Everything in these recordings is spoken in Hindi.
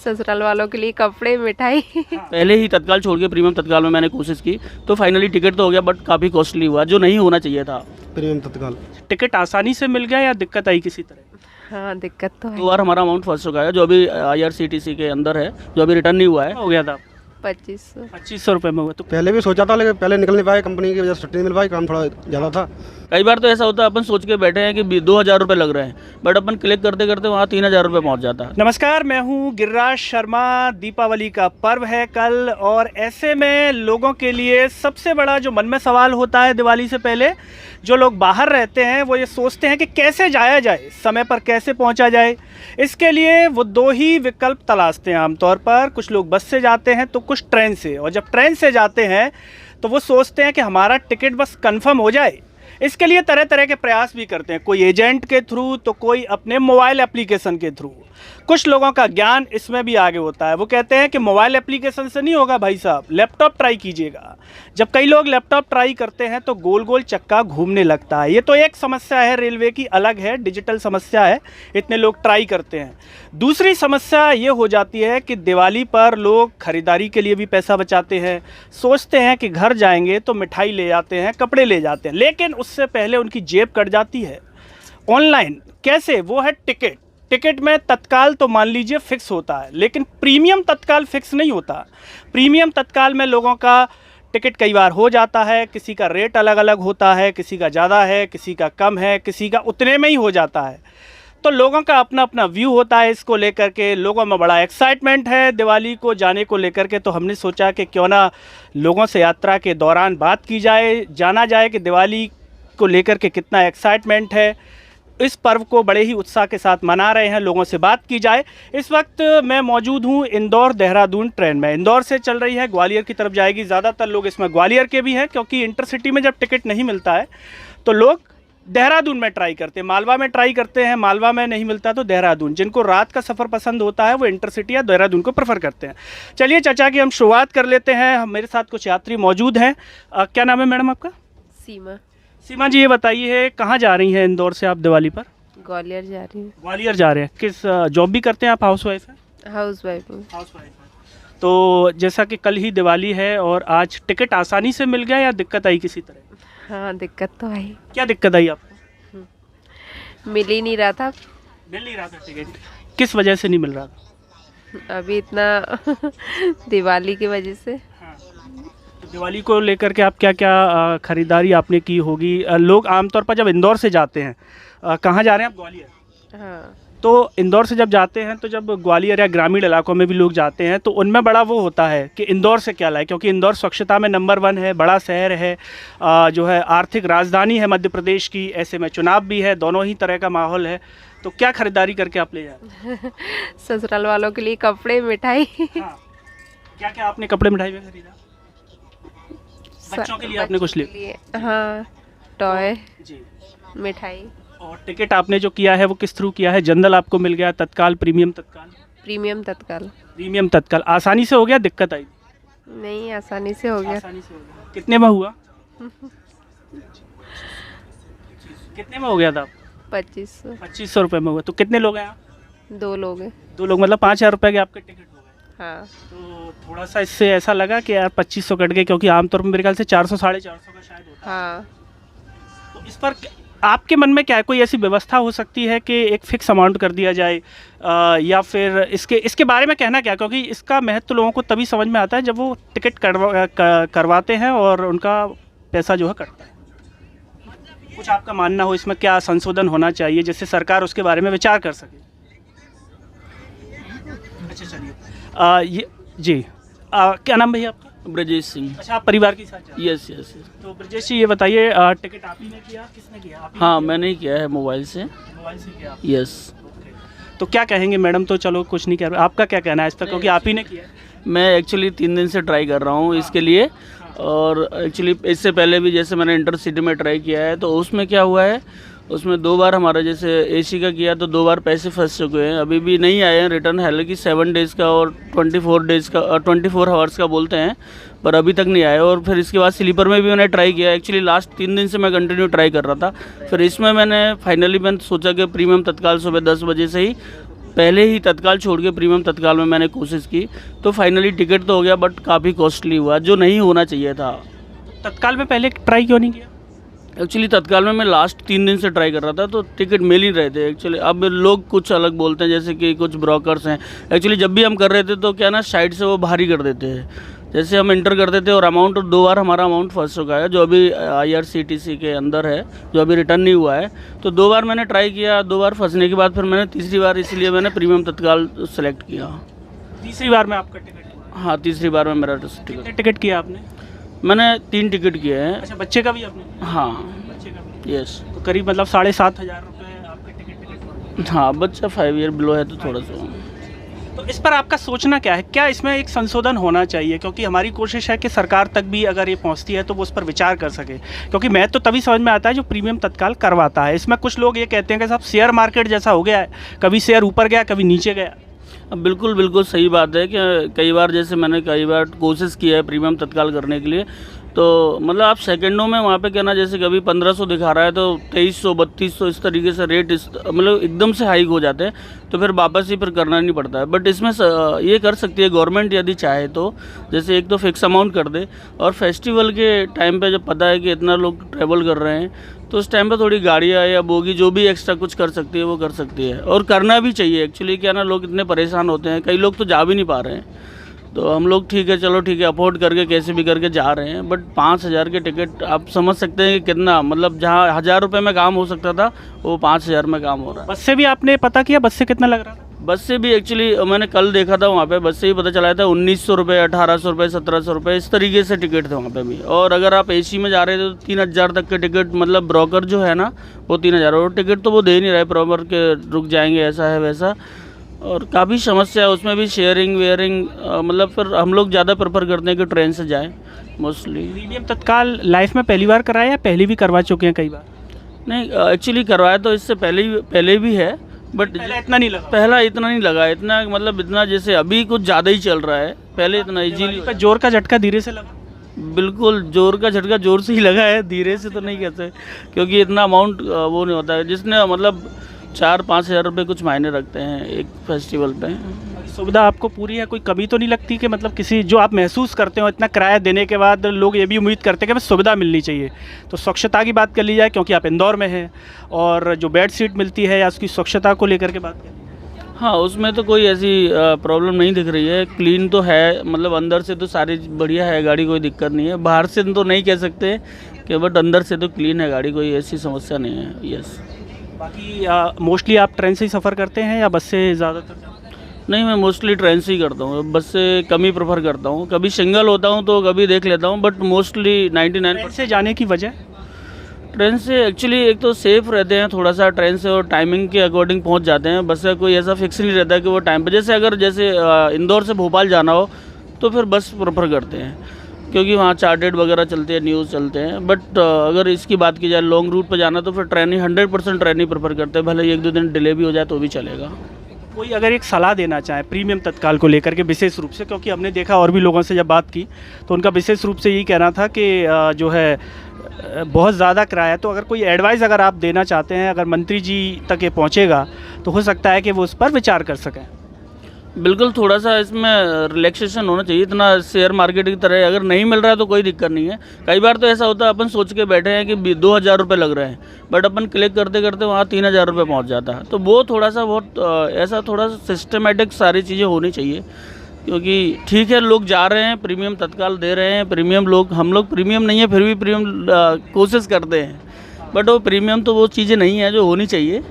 ससुराल वालों के लिए कपड़े, मिठाई। पहले ही तत्काल छोड़ के प्रीमियम तत्काल में मैंने कोशिश की तो फाइनली टिकट तो हो गया, बट काफ़ी कॉस्टली हुआ, जो नहीं होना चाहिए था। प्रीमियम तत्काल। टिकट आसानी से मिल गया या दिक्कत आई किसी तरह? हाँ, दिक्कत तो है। 2 बार हमारा अमाउंट फंस चुका है, जो अभी IRCTC के अंदर है, जो अभी रिटर्न नहीं हुआ है। हो गया था 2500। 2500 रुपये में हुआ। तो पहले भी सोचा था लेकिन पहले निकल नहीं पाए, कंपनी की वजह से छुट्टी नहीं मिल पाई, काम थोड़ा ज़्यादा था। कई बार तो ऐसा होता है अपन सोच के बैठे हैं कि 2000 रुपये लग रहे हैं, बट अपन क्लिक करते करते वहाँ 3000 रुपये पहुँच जाता है। नमस्कार, मैं हूं गिरिराज शर्मा। दीपावली का पर्व है कल, और ऐसे में लोगों के लिए सबसे बड़ा जो मन में सवाल होता है दिवाली से पहले, जो लोग बाहर रहते हैं वो ये सोचते हैं कि कैसे जाया जाए, समय पर कैसे पहुंचा जाए। इसके लिए वो 2 ही विकल्प तलाशते हैं आमतौर पर। कुछ लोग बस से जाते हैं तो कुछ ट्रेन से, और जब ट्रेन से जाते हैं तो वो सोचते हैं कि हमारा टिकट बस कंफर्म हो जाए। इसके लिए तरह तरह के प्रयास भी करते हैं, कोई एजेंट के थ्रू तो कोई अपने मोबाइल एप्लीकेशन के थ्रू। कुछ लोगों का ज्ञान इसमें भी आगे होता है, वो कहते हैं कि मोबाइल एप्लीकेशन से नहीं होगा भाई साहब, लैपटॉप ट्राई कीजिएगा। जब कई लोग लैपटॉप ट्राई करते हैं तो गोल गोल चक्का घूमने लगता है। ये तो एक समस्या है रेलवे की, अलग है, डिजिटल समस्या है, इतने लोग ट्राई करते हैं। दूसरी समस्या ये हो जाती है कि दिवाली पर लोग खरीदारी के लिए भी पैसा बचाते हैं, सोचते हैं कि घर जाएंगे तो मिठाई ले जाते हैं, कपड़े ले जाते हैं, लेकिन उससे पहले उनकी जेब कट जाती है। ऑनलाइन कैसे? वो है टिकट। टिकट में तत्काल तो मान लीजिए फिक्स होता है, लेकिन प्रीमियम तत्काल फिक्स नहीं होता। प्रीमियम तत्काल में लोगों का टिकट कई बार हो जाता है, किसी का रेट अलग अलग होता है, किसी का ज़्यादा है, किसी का कम है, किसी का उतने में ही हो जाता है। तो लोगों का अपना अपना व्यू होता है इसको लेकर के। लोगों में बड़ा एक्साइटमेंट है दिवाली को जाने को लेकर के, तो हमने सोचा कि क्यों ना लोगों से यात्रा के दौरान बात की जाए, जाना जाए कि दिवाली को लेकर के कितना एक्साइटमेंट है, इस पर्व को बड़े ही उत्साह के साथ मना रहे हैं, लोगों से बात की जाए। इस वक्त मैं मौजूद हूं इंदौर देहरादून ट्रेन में। इंदौर से चल रही है, ग्वालियर की तरफ जाएगी। ज़्यादातर लोग इसमें ग्वालियर के भी हैं, क्योंकि इंटरसिटी में जब टिकट नहीं मिलता है तो लोग देहरादून में ट्राई करते हैं, मालवा में ट्राई करते हैं, मालवा में नहीं मिलता तो देहरादून। जिनको रात का सफ़र पसंद होता है वो इंटरसिटी या देहरादून को प्रेफर करते हैं। चलिए चर्चा की हम शुरुआत कर लेते हैं। मेरे साथ कुछ यात्री मौजूद हैं। क्या नाम है मैडम आपका? सीमा। सीमा जी, ये बताइए कहाँ जा रही हैं इंदौर से आप दिवाली पर? ग्वालियर जा रही हूँ। ग्वालियर जा रहे हैं। किस जॉब भी करते हैं आप? हाउस वाइफ हैं? हाउस वाइफ हूँ। हाउस वाइफ हैं। तो जैसा कि कल ही दिवाली है और आज टिकट आसानी से मिल गया या दिक्कत आई किसी तरह? हाँ, दिक्कत तो आई। क्या दिक्कत आई आपको? मिल ही नहीं रहा था। मिल नहीं रहा था टिकट? किस वजह से नहीं मिल रहा था? अभी इतना दिवाली की वजह से। तो दिवाली को लेकर के आप क्या क्या खरीदारी आपने की होगी? लोग आमतौर पर जब इंदौर से जाते हैं, कहाँ जा रहे हैं आप? ग्वालियर। हाँ। तो इंदौर से जब जाते हैं, तो जब ग्वालियर या ग्रामीण इलाकों में भी लोग जाते हैं तो उनमें बड़ा वो होता है कि इंदौर से क्या लाए, क्योंकि इंदौर स्वच्छता में नंबर 1 है, बड़ा शहर है, जो है आर्थिक राजधानी है मध्य प्रदेश की। ऐसे में चुनाव भी है, दोनों ही तरह का माहौल है। तो क्या खरीदारी करके आप ले जा रहे हैं? ससुराल वालों के लिए कपड़े, मिठाई। हाँ। क्या क्या आपने कपड़े मिठाई में खरीदा? बच्चों के लिए आपने कुछ लिया? हाँ, टॉय, जी। मिठाई। और टिकट आपने जो किया है वो किस थ्रू किया है? जनरल आपको मिल गया, तत्काल, प्रीमियम तत्काल? प्रीमियम तत्काल। प्रीमियम तत्काल। आसानी से हो गया, दिक्कत आई? नहीं, आसानी से हो गया। आसानी से हो गया। कितने में हुआ? कितने में हो गया था? 2500। 2500 रुपये में हुआ। तो कितने लोग हैं आप? 2 लोग हैं। 2 लोग, मतलब 5000 रुपये के आपके टिकट हो गए। हाँ। तो थोड़ा सा इससे ऐसा लगा कि यार 2500 कट गए, क्योंकि आमतौर पर मेरे ख्याल से 400 साढ़े 400 का शायद होता है। हाँ। तो इस पर आपके मन में क्या है? कोई ऐसी व्यवस्था हो सकती है कि एक फिक्स अमाउंट कर दिया जाए, या फिर इसके बारे में कहना क्या? क्योंकि इसका महत्व लोगों को तभी समझ में आता है जब वो टिकट करवाते हैं और उनका पैसा जो है कटता है। कुछ आपका मानना हो इसमें, क्या संशोधन होना चाहिए जिससे सरकार उसके बारे में विचार कर सके? अच्छा, चलिए। ये जी, क्या नाम भैया आपका? ब्रजेश सिंह। अच्छा, आप परिवार के साथ जा रहे हैं? Yes yes. तो ब्रजेश जी, ये बताइए टिकट आप ही ने किया, किसने किया? आप ही हाँ, ने मैंने ही किया है मोबाइल से। किया? मोबाइल से किया आपने? यस। तो क्या कहेंगे मैडम? तो चलो कुछ नहीं कह रहे, आपका क्या कहना है इस पर, क्योंकि आप ही ने किया है? मैं एक्चुअली 3 दिन से ट्राई कर रहा हूँ इसके लिए, और एक्चुअली इससे पहले भी जैसे मैंने इंटरसिटी में ट्राई किया है, तो उसमें क्या हुआ है, उसमें 2 बार हमारा जैसे AC का किया तो 2 बार पैसे फंस चुके हैं, अभी भी नहीं आए हैं रिटर्न। हालांकि 7 डेज़ का और 24 डेज़ का 24 आवर्स का बोलते हैं, पर अभी तक नहीं आए। और फिर इसके बाद स्लीपर में भी मैंने ट्राई किया। एक्चुअली लास्ट 3 दिन से मैं कंटिन्यू ट्राई कर रहा था। फिर इसमें मैंने फाइनली सोचा कि प्रीमियम तत्काल सुबह 10 बजे से ही पहले ही तत्काल छोड़ के प्रीमियम तत्काल में मैंने कोशिश की, तो फाइनली टिकट तो हो गया बट काफ़ी कॉस्टली हुआ, जो नहीं होना चाहिए था। तत्काल में पहले ट्राई क्यों नहीं किया? एक्चुअली तत्काल में मैं लास्ट 3 दिन से ट्राई कर रहा था, तो टिकट मिल ही रहे थे एक्चुअली। अब लोग कुछ अलग बोलते हैं, जैसे कि कुछ ब्रोकर्स हैं। एक्चुअली जब भी हम कर रहे थे तो क्या ना, साइड से वो भारी कर देते हैं। जैसे हम इंटर करते थे और अमाउंट 2 बार हमारा अमाउंट फंस चुका है, जो अभी IRCTC के अंदर है, जो अभी रिटर्न नहीं हुआ है। तो 2 बार मैंने ट्राई किया, 2 बार फंसने के बाद फिर मैंने तीसरी बार, इसलिए मैंने प्रीमियम तत्काल सेलेक्ट किया। तीसरी बार में आपका टिकट हुआ? हाँ, तीसरी बार में मेरा कितने टिकट किया आपने? मैंने 3 टिकट किए हैं। अच्छा, बच्चे का भी आपने? हाँ, बच्चे का भी। यस। तो करीब मतलब 7,500 रुपये आपके टिकट? हाँ, बच्चा 5 ईयर बिलो है तो थोड़ा सा। तो इस पर आपका सोचना क्या है? क्या इसमें एक संशोधन होना चाहिए? क्योंकि हमारी कोशिश है कि सरकार तक भी अगर ये पहुंचती है तो वो उस पर विचार कर सके, क्योंकि मैं तो तभी समझ में आता है जो प्रीमियम तत्काल करवाता है। इसमें कुछ लोग ये कहते हैं कि साहब शेयर मार्केट जैसा हो गया है, कभी शेयर ऊपर गया कभी नीचे गया। बिल्कुल बिल्कुल सही बात है कि कई बार, जैसे मैंने कई बार कोशिश की है प्रीमियम तत्काल करने के लिए, तो मतलब आप सेकंडों में वहाँ पे क्या ना, जैसे कभी 1500 दिखा रहा है तो 2300 3200 इस तरीके से रेट मतलब एकदम से हाइक हो जाते हैं, तो फिर वापस ही फिर करना नहीं पड़ता है। बट इसमें ये कर सकती है गवर्नमेंट यदि चाहे तो, जैसे एक तो फिक्स अमाउंट कर दे, और फेस्टिवल के टाइम पे जब पता है कि इतना लोग ट्रैवल कर रहे हैं, तो उस टाइम पे थोड़ी गाड़ियाँ या बोगी जो भी एक्स्ट्रा कुछ कर सकती है वो कर सकती है, और करना भी चाहिए। एक्चुअली क्या ना, लोग इतने परेशान होते हैं, कई लोग तो जा भी नहीं पा रहे हैं, तो हम लोग ठीक है, चलो ठीक है, अफोर्ड करके कैसे भी करके जा रहे हैं। बट 5,000 के टिकट आप समझ सकते हैं कि कितना, मतलब जहाँ 1,000 रुपये में काम हो सकता था वो 5,000 में काम हो रहा है। बस से भी आपने पता किया, बस से कितना लग रहा था? बस से भी एक्चुअली मैंने कल देखा था वहाँ पे, बस से ही पता चला था 1,900 रुपये, 1,800 रुपये, 1,700 रुपये, इस तरीके से टिकट थे वहाँ पे भी। और अगर आप AC में जा रहे थे तो 3,000 तक के टिकट, मतलब ब्रोकर जो है ना वो 3,000, और टिकट तो वो दे नहीं रहे प्रॉपर के रुक जाएंगे ऐसा है वैसा, और काफ़ी समस्या है उसमें भी, शेयरिंग वेयरिंग। मतलब फिर हम लोग ज़्यादा प्रेफर करते हैं कि ट्रेन से जाएँ मोस्टली। प्रीमियम तत्काल लाइफ में पहली बार कराया या पहले भी करवा चुके हैं कई बार? नहीं, एक्चुअली करवाया तो इससे पहले भी है, बट पहले इतना नहीं लगा? पहला इतना नहीं लगा, इतना मतलब इतना जैसे अभी कुछ ज़्यादा ही चल रहा है, पहले इतना इजीली। पर जोर का झटका धीरे से लगा? बिल्कुल, जोर का झटका जोर से ही लगा है, धीरे से तो नहीं कहते, क्योंकि इतना अमाउंट वो नहीं होता है, जिसने मतलब 4-5 हज़ार रुपये कुछ मायने रखते हैं एक फेस्टिवल पे। सुविधा आपको पूरी है? कोई कमी तो नहीं लगती कि मतलब किसी, जो आप महसूस करते हो इतना किराया देने के बाद लोग ये भी उम्मीद करते हैं कि हमें सुविधा मिलनी चाहिए? तो स्वच्छता की बात कर ली जाए, क्योंकि आप इंदौर में हैं, और जो बेड सीट मिलती है या उसकी स्वच्छता को लेकर के बात करें? हाँ, उसमें तो कोई ऐसी प्रॉब्लम नहीं दिख रही है, क्लीन तो है, मतलब अंदर से तो सारी बढ़िया है गाड़ी, कोई दिक्कत नहीं है। बाहर से तो नहीं कह सकते कि, बट अंदर से तो क्लीन है गाड़ी, कोई ऐसी समस्या नहीं है। यस। बाकी मोस्टली आप ट्रेन से ही सफ़र करते हैं या बस से ज़्यादातर? नहीं, मैं मोस्टली ट्रेन से ही करता हूँ, बस से कम ही प्रेफर करता हूँ। कभी सिंगल होता हूँ तो कभी देख लेता हूँ, बट मोस्टली 99%। ट्रेन से जाने की वजह? ट्रेन से एक्चुअली एक तो सेफ़ रहते हैं थोड़ा सा ट्रेन से, और टाइमिंग के अकॉर्डिंग पहुंच जाते हैं। बस का कोई ऐसा फिक्स नहीं रहता है कि वो टाइम पे, जैसे अगर इंदौर से भोपाल जाना हो तो फिर बस प्रेफर करते हैं, क्योंकि वहाँ चार्टेड वगैरह चलते हैं, न्यूज़ चलते हैं। बट अगर इसकी बात की जाए लॉन्ग रूट पर जाना तो फिर ट्रेन ही 100% ट्रेन ही प्रेफर करते हैं, भले 1-2 दिन डिले भी हो जाए तो भी चलेगा। कोई अगर एक सलाह देना चाहे प्रीमियम तत्काल को लेकर के विशेष रूप से, क्योंकि हमने देखा और भी लोगों से जब बात की तो उनका विशेष रूप से यही कहना था कि जो है बहुत ज़्यादा किराया, तो अगर कोई एडवाइस अगर आप देना चाहते हैं, अगर मंत्री जी तक ये पहुंचेगा तो हो सकता है कि वो उस पर विचार कर सकें। बिल्कुल, थोड़ा सा इसमें रिलैक्सेशन होना चाहिए, इतना शेयर मार्केट की तरह अगर नहीं मिल रहा है तो कोई दिक्कत नहीं है। कई बार तो ऐसा होता है अपन सोच के बैठे हैं कि 2,000 रुपये लग रहे हैं, बट अपन क्लिक करते करते वहाँ 3,000 रुपये पहुँच जाता है। तो वो थोड़ा सा ऐसा थोड़ा सा सिस्टमेटिक सारी चीज़ें होनी चाहिए, क्योंकि ठीक है लोग जा रहे हैं, प्रीमियम तत्काल दे रहे हैं, प्रीमियम लोग, हम लोग प्रीमियम नहीं है फिर भी प्रीमियम कोशिश करते हैं, बट वो प्रीमियम तो वो चीज़ें नहीं है जो होनी चाहिए।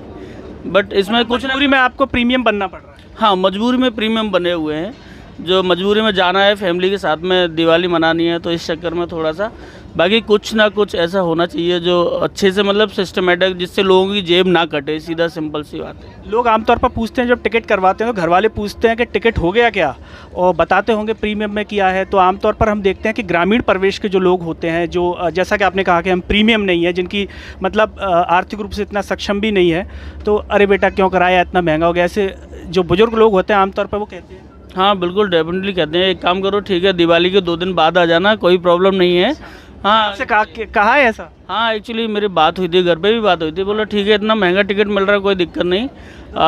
बट इसमें कुछ मजबूरी में आपको प्रीमियम बनना पड़ रहा है? हाँ, मजबूरी में प्रीमियम बने हुए हैं, जो मजबूरी में जाना है, फैमिली के साथ में दिवाली मनानी है, तो इस चक्कर में थोड़ा सा। बाकी कुछ ना कुछ ऐसा होना चाहिए जो अच्छे से, मतलब सिस्टमेटिक, जिससे लोगों की जेब ना कटे, सीधा सिंपल सी बात है। लोग आमतौर पर पूछते हैं जब टिकट करवाते हैं तो घर वाले पूछते हैं कि टिकट हो गया क्या, और बताते होंगे प्रीमियम में किया है। तो आमतौर पर हम देखते हैं कि ग्रामीण प्रवेश के जो लोग होते हैं, जो जैसा कि आपने कहा कि हम प्रीमियम नहीं है, जिनकी मतलब आर्थिक रूप से इतना सक्षम भी नहीं है, तो अरे बेटा क्यों कराया, इतना महंगा हो गया, ऐसे जो बुजुर्ग लोग होते हैं आमतौर पर वो कहते हैं। हाँ बिल्कुल, डेफिनेटली कहते हैं, एक काम करो ठीक है, दिवाली के 2 दिन बाद आ जाना, कोई प्रॉब्लम नहीं है, हाँ आपसे कहा है ऐसा? हाँ, एक्चुअली मेरी बात हुई थी, घर पे भी बात हुई थी, बोला ठीक है इतना महंगा टिकट मिल रहा है कोई दिक्कत नहीं,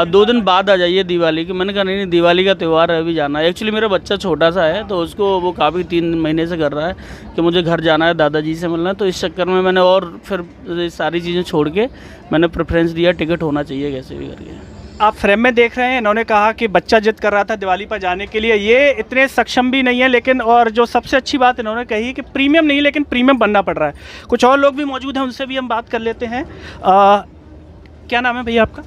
2 दिन बाद आ जाइए दिवाली की। मैंने कहा नहीं दिवाली का त्यौहार है अभी जाना है। एक्चुअली मेरा बच्चा छोटा सा है तो उसको वो काफ़ी 3 महीने से कर रहा है कि मुझे घर जाना है, दादाजी से मिलना है, तो इस चक्कर में मैंने और फिर सारी चीज़ें छोड़ के मैंने प्रेफरेंस दिया टिकट होना चाहिए कैसे भी करके। आप फ्रेम में देख रहे हैं, इन्होंने कहा कि बच्चा जिद कर रहा था दिवाली पर जाने के लिए। ये इतने सक्षम भी नहीं है, लेकिन और जो सबसे अच्छी बात इन्होंने कही कि प्रीमियम नहीं लेकिन प्रीमियम बनना पड़ रहा है। कुछ और लोग भी मौजूद हैं, उनसे भी हम बात कर लेते हैं। क्या नाम है भैया आपका?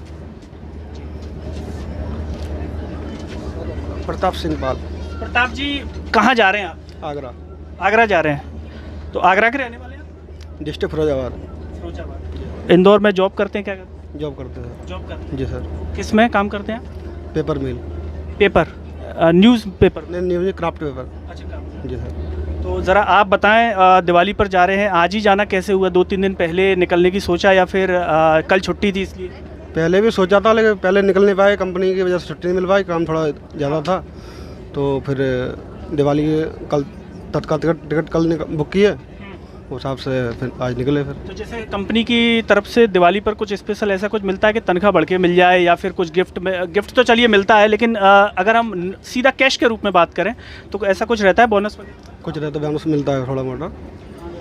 प्रताप सिंह पाल, प्रताप जी, कहाँ जा रहे हैं आप? आगरा, आगरा जा रहे हैं। तो आगरा के रहने वाले हैं? डिस्ट्रिक्ट फिरोजाबाद। फिरोजाबाद। इंदौर में जॉब करते हैं? क्या करते हैं? जॉब करते हैं। जॉब करते हैं। जी सर। किस में काम करते हैं? Paper mill. Paper, news paper? नहीं, न्यूज क्राफ्ट पेपर। अच्छा, काम। जी सर। तो ज़रा आप बताएं, दिवाली पर जा रहे हैं, आज ही जाना कैसे हुआ? 2-3 दिन पहले निकलने की सोचा या फिर कल छुट्टी थी इसलिए? पहले भी सोचा था लेकिन पहले निकल नहीं पाए, कंपनी की वजह से छुट्टी नहीं मिल पाई, काम थोड़ा ज़्यादा था, तो फिर दिवाली कल तत्काल टिकट कल बुक किए, उस हिसाब से फिर आज निकले फिर। तो जैसे कंपनी की तरफ से दिवाली पर कुछ स्पेशल ऐसा कुछ मिलता है कि तनख्वाह बढ़ के मिल जाए या फिर कुछ गिफ्ट में? गिफ्ट तो चलिए मिलता है, लेकिन अगर हम सीधा कैश के रूप में बात करें तो ऐसा कुछ रहता है बोनस वगैरह? कुछ रहता है, बोनस मिलता है थोड़ा मोटा।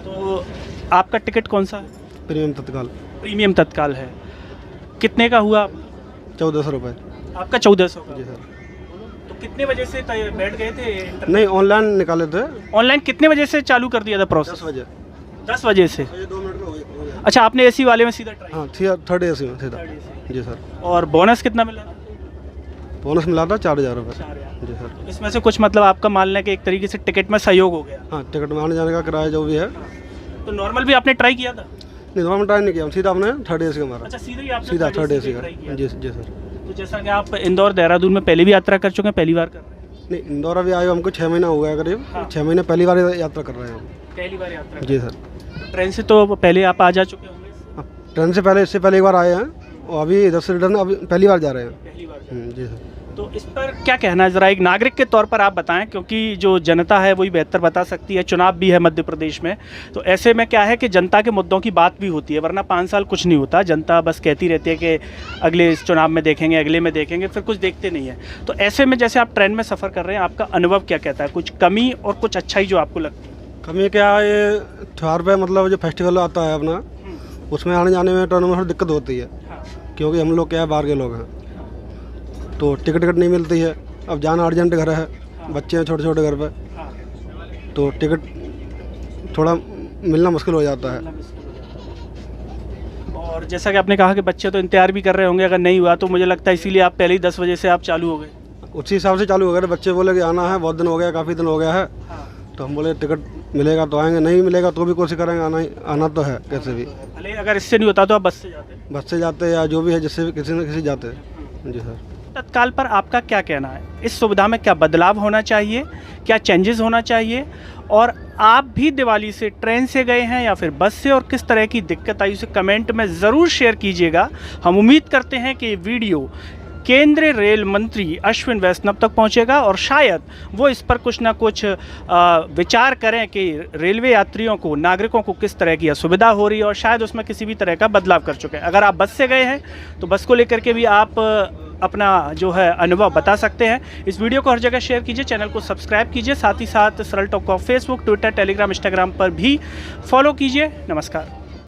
तो आपका टिकट कौन सा है? प्रीमियम तत्काल। प्रीमियम तत्काल है। कितने का हुआ? 1400 रुपये। आपका 1400 का। जी सर। तो कितने बजे से बैठ गए थे? नहीं, ऑनलाइन निकाले थे। ऑनलाइन कितने बजे से चालू कर दिया था प्रोसेस? 10 बजे। 10 बजे से। 2 मिनट में हो गया। अच्छा, आपने एसी वाले में सीधा ट्राई? हाँ, थर्ड एसी में सीधा। जी सर। और बोनस कितना मिला? बोनस मिला था 4000 रुपये। जी सर। इसमें से कुछ मतलब आपका मानना है कि एक तरीके से टिकट में सहयोग हो गया? हाँ, टिकट में आने जाने का किराया जो भी है। तो नॉर्मल भी आपने ट्राई किया था? नहीं, नॉर्मल ट्राई नहीं किया, सीधा हमने थर्ड एसी का मारा। अच्छा, सीधा ही आपने सीधा थर्ड एसी का का। ट्राई किया? जी जी सर। तो जैसा कि आप इंदौर देहरादून में पहले भी यात्रा कर चुके हैं, पहली बार कर रहे हैं? नहीं, इंदौर अभी आए हमको 6 महीना हो गया करीब। हाँ। 6 महीने पहली बार यात्रा कर रहे हैं हम। पहली बार यात्रा? जी सर। ट्रेन से तो पहले आप आ जा चुके होंगे? हाँ, ट्रेन से पहले, इससे पहले एक बार आए हैं और अभी इधर से रिटर्न अभी पहली बार जा रहे हैं। पहली बार। जी सर। तो इस पर क्या कहना है, ज़रा एक नागरिक के तौर पर आप बताएं, क्योंकि जो जनता है वही बेहतर बता सकती है। चुनाव भी है मध्य प्रदेश में, तो ऐसे में क्या है कि जनता के मुद्दों की बात भी होती है, वरना 5 साल कुछ नहीं होता। जनता बस कहती रहती है कि अगले इस चुनाव में देखेंगे, अगले में देखेंगे, फिर कुछ देखते नहीं है। तो ऐसे में जैसे आप ट्रेन में सफ़र कर रहे हैं, आपका अनुभव क्या कहता है? कुछ कमी और कुछ अच्छाई जो आपको लगती है? कमी क्या है, ये त्योहार पे मतलब जो फेस्टिवल आता है अपना, उसमें आने जाने में ट्रेन में थोड़ी दिक्कत होती है, क्योंकि हम लोग क्या है बाहर के लोग हैं, तो टिकट नहीं मिलती है। अब जाना अर्जेंट घर है, बच्चे हैं छोटे छोटे घर पे, तो टिकट थोड़ा मिलना मुश्किल हो जाता है। और जैसा कि आपने कहा कि बच्चे तो इंतजार भी कर रहे होंगे, अगर नहीं हुआ तो मुझे लगता है इसीलिए आप पहले ही 10 बजे से आप चालू हो गए? उसी हिसाब से चालू हो गए। बच्चे बोले कि आना है, बहुत दिन हो गया, काफ़ी दिन हो गया है, तो हम बोले टिकट मिलेगा तो आएंगे, नहीं मिलेगा तो भी कोशिश करेंगे, आना तो है कैसे भी। भले अगर इससे नहीं होता तो आप बस से जाते? बस से जाते या जो भी है, जिससे भी किसी न किसी जाते। जी सर। तत्काल पर आपका क्या कहना है? इस सुविधा में क्या बदलाव होना चाहिए, क्या चेंजेस होना चाहिए? और आप भी दिवाली से ट्रेन से गए हैं या फिर बस से, और किस तरह की दिक्कत आई उसे कमेंट में ज़रूर शेयर कीजिएगा। हम उम्मीद करते हैं कि ये वीडियो केंद्रीय रेल मंत्री अश्विन वैष्णव तक पहुंचेगा और शायद वो इस पर कुछ ना कुछ विचार करें कि रेलवे यात्रियों को, नागरिकों को किस तरह की असुविधा हो रही है, और शायद उसमें किसी भी तरह का बदलाव कर चुके हैं। अगर आप बस से गए हैं तो बस को लेकर के भी आप अपना जो है अनुभव बता सकते हैं। इस वीडियो को हर जगह शेयर कीजिए, चैनल को सब्सक्राइब कीजिए, साथ ही साथ सरल टॉक को फेसबुक, ट्विटर, टेलीग्राम, इंस्टाग्राम पर भी फॉलो कीजिए। नमस्कार।